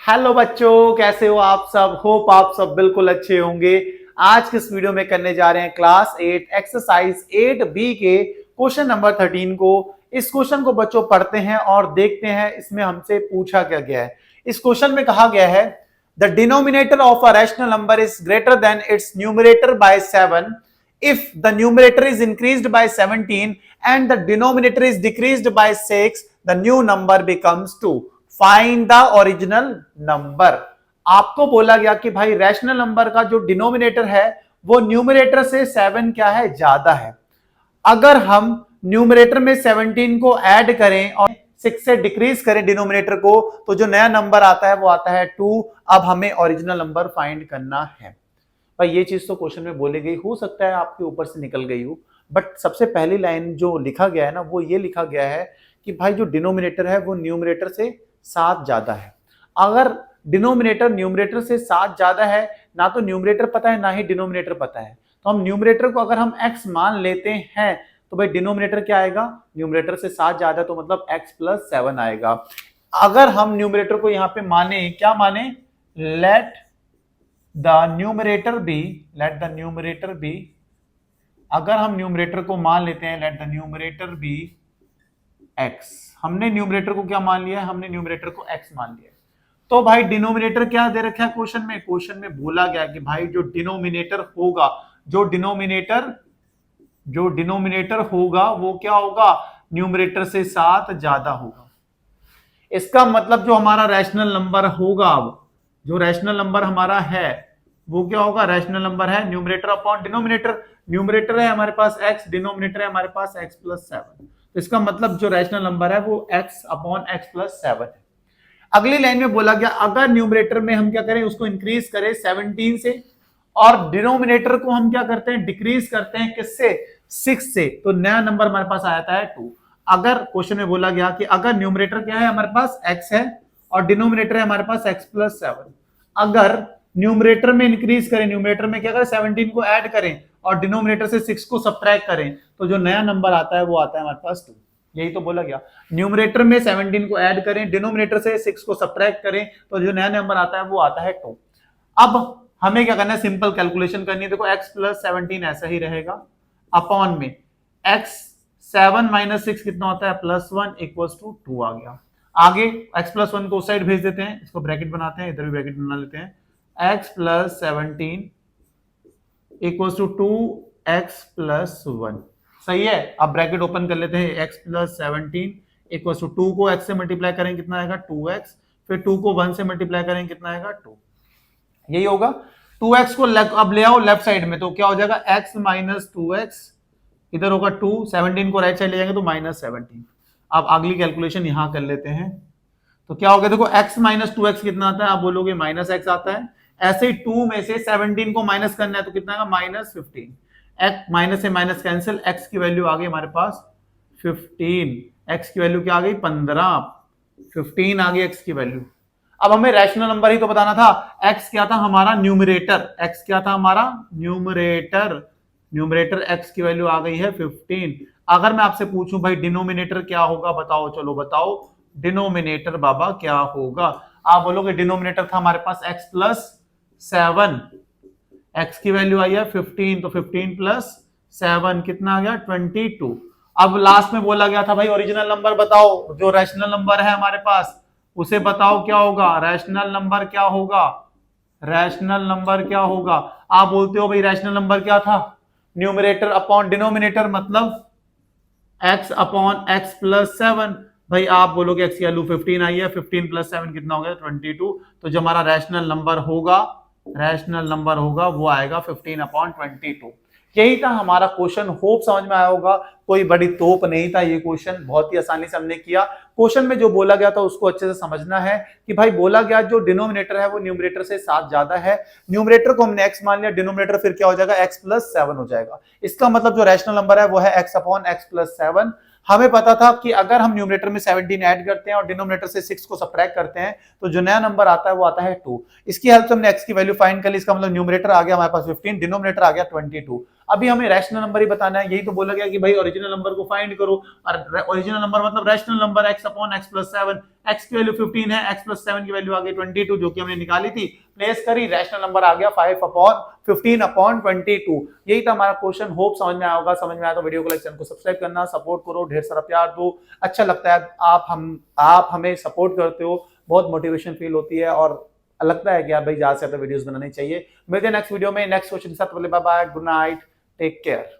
Hello बच्चों, कैसे हो आप सब। होप आप सब बिल्कुल अच्छे होंगे। आज के इस वीडियो में करने जा रहे हैं क्लास 8 एक्सरसाइज 8B के क्वेश्चन नंबर 13 को। इस क्वेश्चन को बच्चों पढ़ते हैं और देखते हैं इसमें हमसे पूछा क्या गया है। इस क्वेश्चन में कहा गया है the denominator of a rational number is greater than it's numerator bye 7 if the numerator is increased by 17 and the denominator is decreased by 6 the new number becomes 2. Find the original number. आपको बोला गया कि भाई rational number का जो denominator है वो numerator से 7 क्या है, ज्यादा है। अगर हम न्यूमरेटर में 17 को ऐड करें और 6 से डिक्रीज करें डिनोमिनेटर को, तो जो नया नंबर आता है वो आता है 2। अब हमें ओरिजिनल नंबर फाइंड करना है। भाई ये चीज तो क्वेश्चन में बोली गई, हो सकता है आपके ऊपर से निकल गई हो, बट सबसे पहली लाइन जो लिखा गया है ना वो ये लिखा गया है कि भाई जो डिनोमिनेटर है वो न्यूमरेटर से 7 ज्यादा है। अगर डिनोमिनेटर न्यूमरेटर से 7 ज्यादा है, ना तो न्यूमरेटर पता है ना ही डिनोमिनेटर पता है, तो हम न्यूमरेटर को अगर हम x मान लेते हैं तो भाई डिनोमिनेटर क्या आएगा, न्यूमरेटर से 7 ज्यादा, तो मतलब x प्लस 7 आएगा। अगर हम न्यूमरेटर को यहाँ पे माने, क्या माने, लेट द न्यूमरेटर बी, अगर हम न्यूमरेटर को मान लेते हैं let the numerator be x, हमने न्यूमरेटर को क्या मान लिया है, हमने न्यूमरेटर को x मान लिया है। तो भाई डिनोमिनेटर क्या दे रखा है क्वेश्चन में बोला गया कि भाई जो डिनोमिनेटर होगा, जो डिनोमिनेटर होगा वो क्या होगा, न्यूमरेटर से 7 ज्यादा होगा। इसका मतलब जो हमारा रैशनल नंबर होगा, अब जो रैशनल नंबर हमारा है वो क्या होगा, रैशनल नंबर है न्यूमरेटर अपॉन डिनोमिनेटर। न्यूमरेटर है हमारे पास x, डिनोमिनेटर है हमारे पास x प्लस 7, तो इसका मतलब जो रैशनल नंबर है वो x अपॉन x प्लस 7 है। अगली लाइन में बोला गया अगर न्यूमरेटर में हम क्या करें, उसको इंक्रीज करें 17 से, और डिनोमिनेटर को हम क्या करते हैं, डिक्रीज करते हैं किससे, 6 से, तो नया नंबर हमारे पास आ जाता है 2। अगर क्वेश्चन में बोला गया कि अगर न्यूमरेटर क्या है हमारे पास x है और डिनोमिनेटर है हमारे पास x प्लस 7, अगर न्यूमरेटर में इंक्रीज करें, न्यूमरेटर में क्या करें, 17 को ऐड करें और डिनोमिनेटर से 6 को सब्ट्रैक्ट करें, तो जो नया नंबर आता है वो आता है हमारे पास 2। यही तो बोला गया, न्यूमरेटर में 17 को ऐड करें, डिनोमिनेटर से 6 को सब्ट्रैक्ट करें, तो जो नया नंबर आता है वो आता है 2। अब हमें क्या करना है, सिंपल कैलकुलेशन करनी है। देखो x प्लस 17 ऐसा ही रहेगा, अपॉन में x 7 माइनस 6 कितना होता है, प्लस 1 इक्वल्स टू 2 आ गया। आगे x प्लस 1 को उस साइड भेज देते हैं, इसको ब्रैकेट बनाते हैं, इधर भी ब्रैकेट बना लेते हैं। x plus 17 equals to 2x plus 1, सही है। अब ब्रैकेट ओपन कर लेते हैं, x प्लस 17 इक्वल्स टू 2 को x से मल्टीप्लाई करें कितना आएगा, 2x, फिर 2 को 1 से मल्टीप्लाई करें कितना आएगा, 2, यही होगा। 2x को अब ले आओ लेफ्ट साइड में, तो क्या हो जाएगा, x माइनस 2x, इधर होगा 2, 17 को राइट साइड ले जाएंगे तो माइनस 17। अब अगली कैलकुलेशन यहां कर लेते हैं, तो क्या हो गया, देखो x माइनस 2x कितना आता है, आप बोलोगे माइनस x आता है। ऐसे ही 2 में से 17 को माइनस करना है तो कितना आएगा, माइनस 15। x माइनस से माइनस कैंसिल, x की वैल्यू आ गई हमारे पास 15, x की वैल्यू क्या आ गई 15, 15 आ गई x की वैल्यू। अब हमें रैशनल नंबर ही तो बताना था, x क्या था हमारा न्यूमरेटर, x क्या था हमारा न्यूमरेटर, न्यूमरेटर x की वैल्यू आ गई है 15। अगर मैं आपसे पूछूं भाई डिनोमिनेटर क्या होगा, बताओ, चलो बताओ डिनोमिनेटर बाबा क्या होगा। आप बोलोगे डिनोमिनेटर था हमारे पास x प्लस 7, x की वैल्यू आई है 15, तो 15 प्लस 7 कितना आ गया, 22। अब लास्ट में बोला गया था भाई ओरिजिनल नंबर बताओ, जो रैशनल नंबर है हमारे पास उसे बताओ क्या होगा, रैशनल नंबर क्या होगा, रैशनल नंबर क्या होगा। आप बोलते हो भाई रैशनल नंबर क्या था, न्यूमरेटर अपॉन डिनोमिनेटर, मतलब x अपॉन x प्लस 7। भाई आप बोलोगे x की वैल्यू 15 आई है, 15 प्लस 7 कितना हो गया, 22। तो जो हमारा रैशनल नंबर होगा वो आएगा 15 अपॉन 22। यही था हमारा क्वेश्चन। होप समझ में आया होगा, कोई बड़ी तोप नहीं था ये क्वेश्चन, बहुत ही आसानी से हमने किया। क्वेश्चन में जो बोला गया था उसको अच्छे से समझना है कि भाई बोला गया जो डिनोमिनेटर है वो न्यूमरेटर से 7 ज्यादा है। न्यूमरेटर को हमने x मान लिया, डिनोमिनेटर फिर क्या हो जाएगा, x प्लस 7 हो जाएगा। इसका मतलब जो रैशनल नंबर है वो है x अपॉन x प्लस 7। हमें पता था कि अगर हम न्यूमरेटर में 17 ऐड करते हैं और डिनोमिनेटर से 6 को सब्ट्रैक्ट करते हैं तो जो नया नंबर आता है वो आता है 2। इसकी हेल्प से हमने x की वैल्यू फाइंड कर ली। इसका मतलब न्यूमरेटर आ गया हमारे पास 15, डिनोमिनेटर आ गया 22। अभी हमें रैशनल नंबर ही बताना है। यही तो बोला गया कि भाई ओरिजिनल नंबर को फाइंड करो, और ओरिजिनल नंबर मतलब rational number x upon x plus 7। x की वैल्यू 15 है, x प्लस 7 की वैल्यू आ गई 22 जो कि हमने निकाली थी, प्लेस करी, रैशनल नंबर आ गया 15 अपॉन 22। यही था हमारा क्वेश्चन। होप समझ में आया होगा। समझ में आया तो वीडियो को लाइक, चैनल को सब्सक्राइब करना, सपोर्ट करो, ढेर सारा प्यार दो। अच्छा लगता है आप हमें सपोर्ट करते हो, बहुत मोटिवेशन फील होती है और लगता है कि यार भाई ज्यादा से ज्यादा वीडियोस बनानी चाहिए। मिलते हैं नेक्स्ट वीडियो में नेक्स्ट क्वेश्चन के साथ। बोले bye bye, good night, take care.